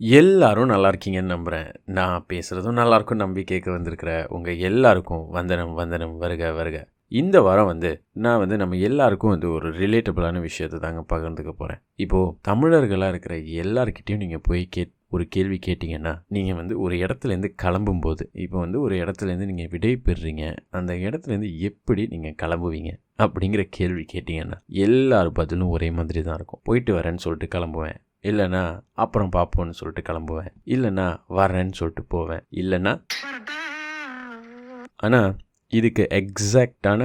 எல்லாரும் நல்லா இருக்கீங்கன்னு நம்புகிறேன். நான் பேசுகிறதும் நல்லாயிருக்கும் நம்பி கேட்க வந்திருக்கிற உங்கள் எல்லாருக்கும் வந்தனம் வந்தனம் வருக வருக. இந்த வாரம் நான் நம்ம எல்லாருக்கும் ஒரு ரிலேட்டபிளான விஷயத்தை தாங்க பகிர்ந்துக்க போகிறேன். இப்போது தமிழர்களாக இருக்கிற எல்லாருக்கிட்டேயும் நீங்கள் போய் ஒரு கேள்வி கேட்டிங்கன்னா, நீங்கள் ஒரு இடத்துலேருந்து கிளம்பும்போது, இப்போ ஒரு இடத்துலேருந்து நீங்கள் விடை பெறுறீங்க, அந்த இடத்துலேருந்து எப்படி நீங்கள் கிளம்புவீங்க அப்படிங்கிற கேள்வி கேட்டிங்கன்னா, எல்லார் பதிலும் ஒரே மாதிரி தான் இருக்கும். போயிட்டு வரேன்னு சொல்லிட்டு கிளம்புவேன், இல்லைன்னா அப்புறம் பார்ப்போன்னு சொல்லிட்டு கிளம்புவேன், இல்லைன்னா வரேன்னு சொல்லிட்டு போவேன், இல்லைன்னா. ஆனால் இதுக்கு எக்ஸாக்டான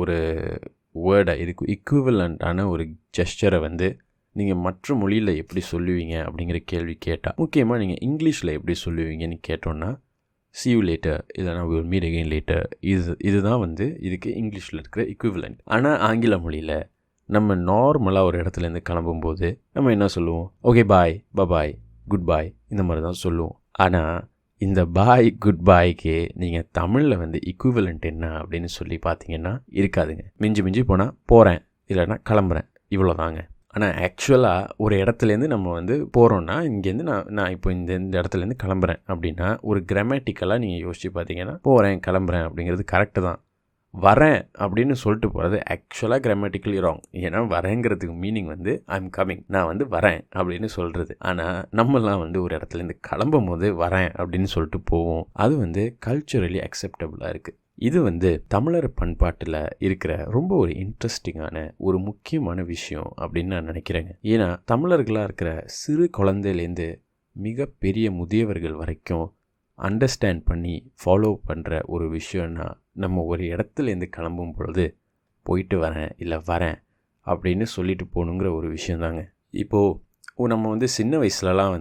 ஒரு வேர்டை, இதுக்கு ஈக்குவலண்ட்டான ஒரு ஜெஸ்டரை நீங்கள் மற்ற மொழியில் எப்படி சொல்லுவீங்க அப்படிங்கிற கேள்வி கேட்டால், முக்கியமாக நீங்கள் இங்கிலீஷில் எப்படி சொல்லுவீங்கன்னு கேட்டோன்னா, see you later இல்லைனா we will meet again later. இதுதான் இதுக்கு இங்கிலீஷில் இருக்கிற ஈக்குவலண்ட். ஆனால் ஆங்கில மொழியில் நம்ம நார்மலாக ஒரு இடத்துலேருந்து கிளம்பும்போது நம்ம என்ன சொல்லுவோம்? ஓகே பாய், பாய், குட் பாய், இந்த மாதிரி தான் சொல்லுவோம். ஆனால் இந்த பாய் குட் பாய்க்கு நீங்கள் தமிழில் ஈக்குவலண்ட் என்ன அப்படின்னு சொல்லி பார்த்தீங்கன்னா இருக்காதுங்க. மிஞ்சி போனால் போகிறேன் இல்லைன்னா கிளம்புறேன், இவ்வளோ தாங்க. ஆனால் ஆக்சுவலாக ஒரு இடத்துலேருந்து நம்ம போகிறோன்னா, இங்கேருந்து நான் இப்போ இந்த இடத்துலேருந்து கிளம்புறேன் அப்படின்னா, ஒரு கிராமட்டிக்கலாக நீங்கள் யோசித்து பார்த்தீங்கன்னா, போகிறேன் கிளம்புறேன் அப்படிங்கிறது கரெக்டு தான். வரேன் அப்படின்னு சொல்லிட்டு போகிறது ஆக்சுவலாக கிராமட்டிக்கலி ராங். ஏன்னா வரேங்கிறதுக்கு மீனிங் ஐம் கம்மிங், நான் வரேன் அப்படின்னு சொல்கிறது. ஆனால் நம்மலாம் ஒரு இடத்துலேருந்து கிளம்பும் போது வரேன் அப்படின்னு சொல்லிட்டு போவோம். அது கல்ச்சுரலி அக்செப்டபுளாக இருக்குது. இது தமிழர் பண்பாட்டில் இருக்கிற ரொம்ப ஒரு இன்ட்ரெஸ்டிங்கான ஒரு முக்கியமான விஷயம் அப்படின்னு நான் நினைக்கிறேங்க. ஏன்னா தமிழர்களாக இருக்கிற சிறு குழந்தையிலேருந்து மிக பெரிய முதியவர்கள் வரைக்கும் அண்டர்ஸ்டாண்ட் பண்ணி ஃபாலோ பண்ணுற ஒரு விஷயம்னா, நம்ம ஒரு இடத்துலேருந்து கிளம்பும் பொழுது போயிட்டு வரேன் இல்லை வரேன் அப்படின்னு சொல்லிட்டு போகணுங்கிற ஒரு விஷயந்தாங்க. இப்போது நம்ம சின்ன வயசுலலாம்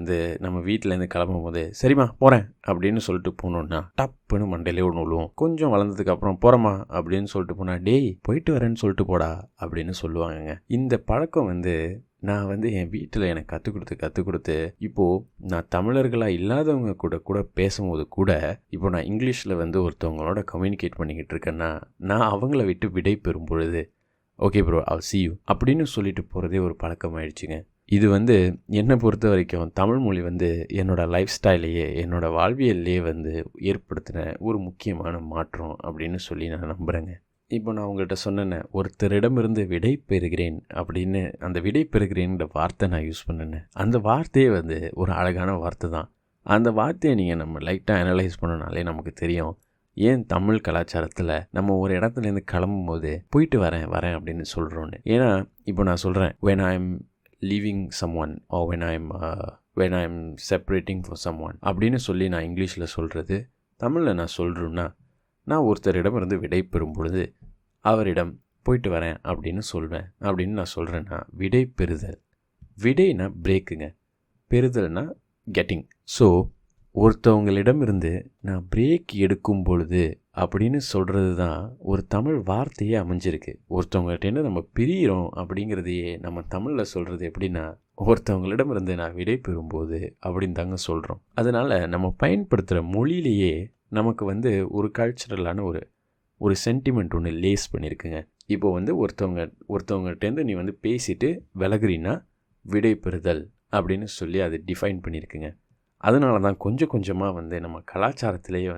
நம்ம வீட்டிலேருந்து கிளம்பும் போது சரிம்மா போகிறேன் அப்படின்னு சொல்லிட்டு போனோன்னா டப்புன்னு மண்டையிலே ஒன்று விழுவோம். கொஞ்சம் வளர்ந்ததுக்கப்புறம் போகிறோமா அப்படின்னு சொல்லிட்டு போனால், டேய் போயிட்டு வரேன்னு சொல்லிட்டு போடா அப்படின்னு சொல்லுவாங்கங்க. இந்த பழக்கம் நான் என் வீட்டில் எனக்கு கற்றுக் கொடுத்து இப்போது நான் தமிழர்களாக இல்லாதவங்க கூட பேசும்போது கூட, இப்போ நான் இங்கிலீஷில் ஒருத்தவங்களோட கம்யூனிகேட் பண்ணிக்கிட்டு இருக்கேன்னா, நான் அவங்கள விட்டு விடை பெறும் பொழுது okay bro I'll see you அப்படின்னு சொல்லிட்டு போகிறதே ஒரு பழக்கம் ஆயிடுச்சுங்க. இது என்னை பொறுத்த வரைக்கும் தமிழ் மொழி என்னோடய லைஃப் ஸ்டைலையே, என்னோடய வாழ்வியல்லையே ஏற்படுத்தின ஒரு முக்கியமான மாற்றம் அப்படின்னு சொல்லி நான் நம்புகிறேங்க. இப்போ நான் உங்கள்கிட்ட சொன்னேன்னே, ஒருத்தரிடமிருந்து விடை பெறுகிறேன் அப்படின்னு, அந்த விடை பெறுகிறேன்ற வார்த்தை நான் யூஸ் பண்ணேன்னு, அந்த வார்த்தையே ஒரு அழகான வார்த்தை தான். அந்த வார்த்தையை நீங்கள் நம்ம லைட்டாக அனலைஸ் பண்ணனாலே நமக்கு தெரியும், ஏன் தமிழ் கலாச்சாரத்தில் நம்ம ஒரு இடத்துலேருந்து கிளம்பும் போது போயிட்டு வரேன் அப்படின்னு சொல்கிறோன்னு. ஏன்னா இப்போ நான் சொல்கிறேன், when I'm leaving someone or when I'm separating for someone அப்படின்னு சொல்லி நான் இங்கிலீஷில் சொல்கிறது, தமிழில் நான் சொல்கிறேன்னா, நான் ஒருத்தரிடமிருந்து விடை பெறும் பொழுது அவரிடம் போயிட்டு வரேன் அப்படின்னு சொல்வேன். அப்படின்னு நான் சொல்கிறேன்னா, விடை பெறுதல். விடைனா பிரேக்குங்க, பெறுதல்னா கெட்டிங். ஸோ ஒருத்தவங்களிடமிருந்து நான் பிரேக் எடுக்கும் பொழுது அப்படின்னு சொல்கிறது தான் ஒரு தமிழ் வார்த்தையே அமைஞ்சிருக்கு. ஒருத்தவங்கள்ட்டேருந்து நம்ம பிரிகிறோம் அப்படிங்கிறதையே நம்ம தமிழில் சொல்கிறது எப்படின்னா, ஒருத்தவங்களிடமிருந்து நான் விடை பெறும்போது அப்படின்னு தாங்க சொல்கிறோம். அதனால் நம்ம பயன்படுத்துகிற மொழியிலேயே நமக்கு ஒரு கல்ச்சுரலான ஒரு சென்டிமெண்ட் ஒன்று லேஸ் பண்ணியிருக்குங்க. இப்போது ஒருத்தவங்கள்ட்டேருந்து நீ பேசிட்டு விலகுறீன்னா விடை பெறுதல் அப்படின்னு சொல்லி அது டிஃபைன் பண்ணியிருக்குங்க. அதனால தான் கொஞ்சம் கொஞ்சமாக நம்ம கலாச்சாரத்திலேயே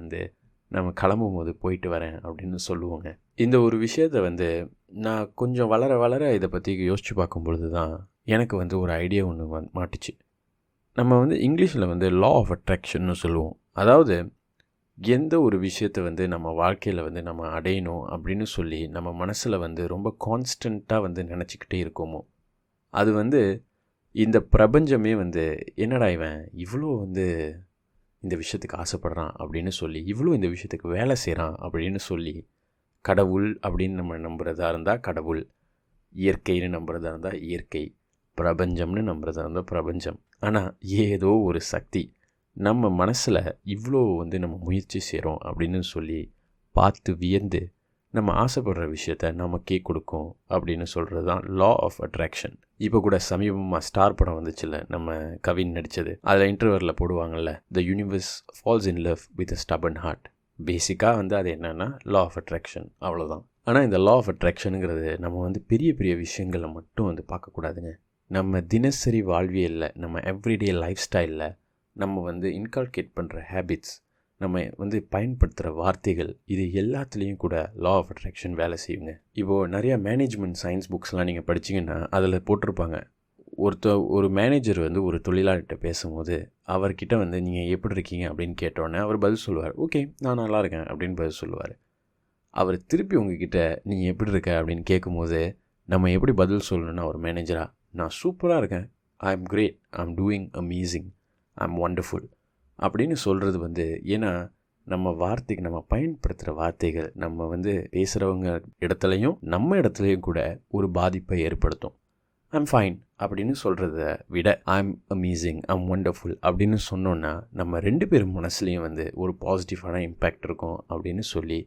நம்ம கிளம்பும் போது போயிட்டு வரேன் அப்படின்னு சொல்லுவோங்க. இந்த ஒரு விஷயத்தை நான் கொஞ்சம் வளர இதை பற்றி யோசித்து பார்க்கும் பொழுது தான் எனக்கு ஒரு ஐடியா ஒன்று மாட்டுச்சு. நம்ம இங்கிலீஷில் லா ஆஃப் அட்ராக்ஷன்னு சொல்லுவோம். அதாவது எந்த ஒரு விஷயத்தை நம்ம வாழ்க்கையில் நம்ம அடையணும் அப்படின்னு சொல்லி நம்ம மனசில் ரொம்ப கான்ஸ்டண்ட்டாக நினச்சிக்கிட்டே இருக்கோமோ, அது இந்த பிரபஞ்சமே என்னடா இவன் இவ்வளோ இந்த விஷயத்துக்கு ஆசைப்படுறான் அப்படின்னு சொல்லி, இவ்வளோ இந்த விஷயத்துக்கு வேலை செய்கிறான் அப்படின்னு சொல்லி, கடவுள் அப்படின்னு நம்ம நம்புகிறதா இருந்தால் கடவுள், இயற்கைன்னு நம்புகிறதா இருந்தால் இயற்கை, பிரபஞ்சம்னு நம்புகிறதா இருந்தால் பிரபஞ்சம். ஆனால் ஏதோ ஒரு சக்தி நம்ம மனசில் இவ்வளோ நம்ம முயற்சி செய்கிறோம் அப்படின்னு சொல்லி பார்த்து வியந்து நம்ம ஆசைப்படுற விஷயத்த நமக்கே கொடுக்கும் அப்படின்னு சொல்கிறது தான் லா ஆஃப் அட்ராக்ஷன். இப்போ கூட சமீபமாக ஸ்டார் படம் வந்துச்சுல்ல, நம்ம கவின் நடித்தது. அதில் இன்டர்வரில் போடுவாங்கள்ல, the universe falls in love with a stubborn heart. பேசிக்காக அது என்னென்னா லா ஆஃப் அட்ராக்ஷன், அவ்வளோதான். ஆனால் இந்த லா ஆஃப் அட்ராக்ஷனுங்கிறது நம்ம பெரிய பெரிய விஷயங்களை மட்டும் பார்க்கக்கூடாதுங்க. நம்ம தினசரி வாழ்வியலில், நம்ம எவ்ரிடே லைஃப் ஸ்டைலில் நம்ம வந்து இன்கால்கேட் பண்ணுற ஹேபிட்ஸ், நம்ம வந்து பயன்படுத்துகிற வார்த்தைகள், இது எல்லாத்துலேயும் கூட லா ஆஃப் அட்ராக்ஷன் வேலை செய்யுங்க. இப்போது நிறையா மேனேஜ்மெண்ட் சயின்ஸ் புக்ஸ்லாம் நீங்கள் படிச்சிங்கன்னா அதில் போட்டிருப்பாங்க, ஒரு மேனேஜர் வந்து ஒரு தொழிலாளிகிட்ட பேசும்போது அவர்கிட்ட வந்து நீங்கள் எப்படி இருக்கீங்க அப்படின்னு கேட்டோன்னே அவர் பதில் சொல்லுவார், ஓகே நான் நல்லா இருக்கேன் அப்படின்னு பதில் சொல்லுவார். அவர் திருப்பி உங்ககிட்ட நீங்கள் எப்படி இருக்க அப்படின்னு கேட்கும்போது நம்ம எப்படி பதில் சொல்லணும்னா, ஒரு மேனேஜராக நான் சூப்பராக இருக்கேன், I am great, I am doing amazing, I am wonderful அப்படின்னு சொல்கிறது வந்து, ஏன்னா நம்ம வார்த்தைக்கு, நம்ம பயன்படுத்துகிற வார்த்தைகள் நம்ம வந்து பேசுகிறவங்க இடத்துலையும் நம்ம இடத்துலையும் கூட ஒரு பாதிப்பை ஏற்படுத்தும். ஐம் ஃபைன் அப்படின்னு சொல்கிறத விட ஐம் அமேசிங், ஐம் ஒண்டர்ஃபுல் அப்படின்னு சொன்னோன்னா நம்ம 2 பேர் மனசுலேயும் வந்து ஒரு பாசிட்டிவான இம்பேக்ட் இருக்கும் அப்படின்னு சொல்லி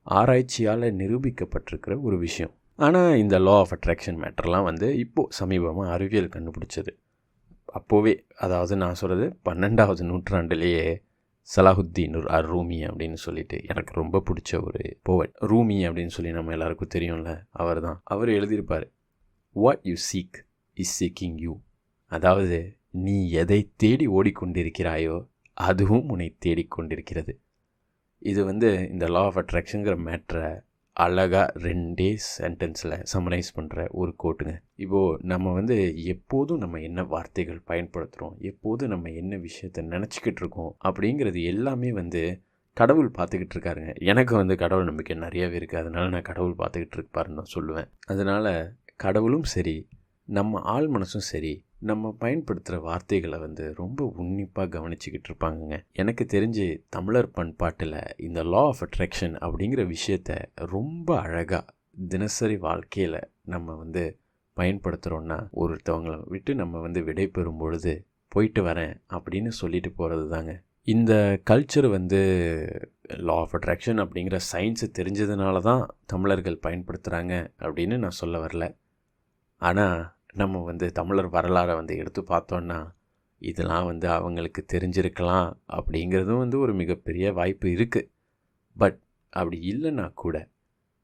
ஆராய்ச்சியால் நிரூபிக்கப்பட்டிருக்கிற ஒரு விஷயம். ஆனால் இந்த லா ஆஃப் அட்ராக்ஷன் மேட்டர்லாம் வந்து இப்போது சமீபமாக அறிவியல் கண்டுபிடிச்சது. அப்போவே, அதாவது நான் சொல்கிறது 12வது நூற்றாண்டுலேயே சலாஹுத்தீன் ரூமி அப்படின்னு சொல்லிட்டு எனக்கு ரொம்ப பிடிச்ச ஒரு போவட், ரூமி அப்படின்னு சொல்லி நம்ம எல்லாருக்கும் தெரியும்ல, அவர் எழுதியிருப்பார், what you seek is seeking you. அதாவது நீ எதை தேடி ஓடிக்கொண்டிருக்கிறாயோ அதுவும் உன்னை தேடிக்கொண்டிருக்கிறது. இது வந்து இந்த லா ஆஃப் அட்ராக்ஷனுங்கிற மேட்ரை அழகாக 2 சென்டென்ஸில் சம்மரைஸ் பண்ணுற ஒரு கோட்டுங்க. இப்போது நம்ம வந்து எப்போதும் நம்ம என்ன வார்த்தைகள் பயன்படுத்துகிறோம், எப்போது நம்ம என்ன விஷயத்தை நினச்சிக்கிட்டு இருக்கோம் அப்படிங்கிறது எல்லாமே வந்து கடவுள் பார்த்துக்கிட்டு இருக்காருங்க. எனக்கு வந்து கடவுள் நம்பிக்கை நிறையாவே இருக்குது, அதனால் நான் கடவுள் பார்த்துக்கிட்டு இருப்பாருன்னு நான் சொல்லுவேன். அதனால் கடவுளும் சரி, நம்ம ஆள் மனசும் சரி, நம்ம பயன்படுத்துகிற வார்த்தைகளை வந்து ரொம்ப உன்னிப்பாக கவனிச்சிக்கிட்டு இருப்பாங்கங்க. எனக்கு தெரிஞ்சு தமிழர் பண்பாட்டில் இந்த லா ஆஃப் அட்ராக்ஷன் அப்படிங்கிற விஷயத்த ரொம்ப அழகாக தினசரி வாழ்க்கையில் நம்ம வந்து பயன்படுத்துகிறோன்னா, ஒருத்தவங்களை விட்டு நம்ம வந்து விடை பெறும் பொழுது போயிட்டு வரேன் அப்படின்னு சொல்லிட்டு போகிறது தாங்க. இந்த கல்ச்சர் வந்து லா ஆஃப் அட்ராக்ஷன் அப்படிங்கிற சயின்ஸு தெரிஞ்சதுனால தான் தமிழர்கள் பயன்படுத்துகிறாங்க அப்படின்னு நான் சொல்ல வரல. ஆனால் நம்ம வந்து தமிழர் வரலாறை வந்து எடுத்து பார்த்தோன்னா இதெல்லாம் வந்து அவங்களுக்கு தெரிஞ்சிருக்கலாம் அப்படிங்கிறதும் வந்து ஒரு மிகப்பெரிய வாய்ப்பு இருக்குது. பட் அப்படி இல்லைன்னா கூட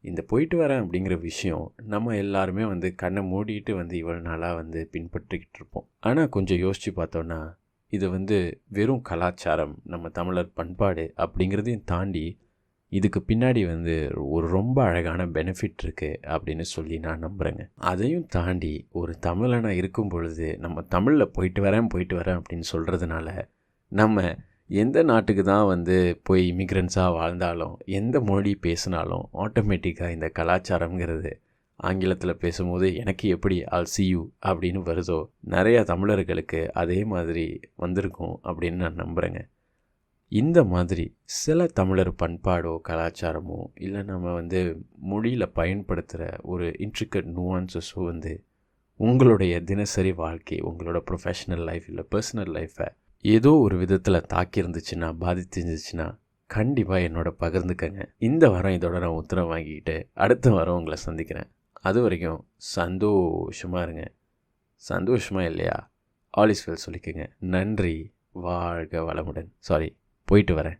இந்த போயிட்டு வரேன் அப்படிங்கிற விஷயம் நம்ம எல்லாருமே வந்து கண்ணை மூடிட்டு வந்து இவ்வளோ நாளாக வந்து பின்பற்றிக்கிட்டு இருப்போம். ஆனால் கொஞ்சம் யோசித்து பார்த்தோன்னா இது வந்து வெறும் கலாச்சாரம், நம்ம தமிழர் பண்பாடு அப்படிங்கிறதையும் தாண்டி இதுக்கு பின்னாடி வந்து ஒரு ரொம்ப அழகான பெனிஃபிட் இருக்குது அப்படின்னு சொல்லி நான் நம்புகிறேங்க. அதையும் தாண்டி ஒரு தமிழனாக இருக்கும் பொழுது நம்ம தமிழில் போயிட்டு வரேன் அப்படின்னு சொல்கிறதுனால நம்ம எந்த நாட்டுக்கு தான் வந்து போய் இமிக்ரெண்ட்ஸாக வாழ்ந்தாலும், எந்த மொழி பேசினாலும் ஆட்டோமேட்டிக்காக இந்த கலாச்சாரங்கிறது ஆங்கிலத்தில் பேசும்போது எனக்கு எப்படி ஆல் சி யூ அப்படின்னு வருதோ, நிறையா தமிழர்களுக்கு அதே மாதிரி வந்திருக்கும் அப்படின்னு நான் நம்புகிறேங்க. இந்த மாதிரி சில தமிழர் பண்பாடோ கலாச்சாரமோ இல்லை நம்ம வந்து மொழியில் பயன்படுத்துகிற ஒரு இன்ட்ரிகட் நுவான்சஸோ வந்து உங்களுடைய தினசரி வாழ்க்கை, உங்களோட ப்ரொஃபஷ்னல் லைஃப் இல்லை பர்சனல் லைஃப்பை ஏதோ ஒரு விதத்தில் தாக்கியிருந்துச்சுன்னா, பாதித்திருந்துச்சுன்னா கண்டிப்பாக என்னோட பகிர்ந்துக்கங்க. இந்த வாரம் இதோட நான் உத்தரவு வாங்கிக்கிட்டு அடுத்த வாரம் உங்களை சந்திக்கிறேன். அது வரைக்கும் சந்தோஷமாக இருங்க. சந்தோஷமாக இல்லையா, ஆல் இஸ் வெல் சொல்லிக்கோங்க. நன்றி, வாழ்க வளமுடன். போயிட்டு வரேன்.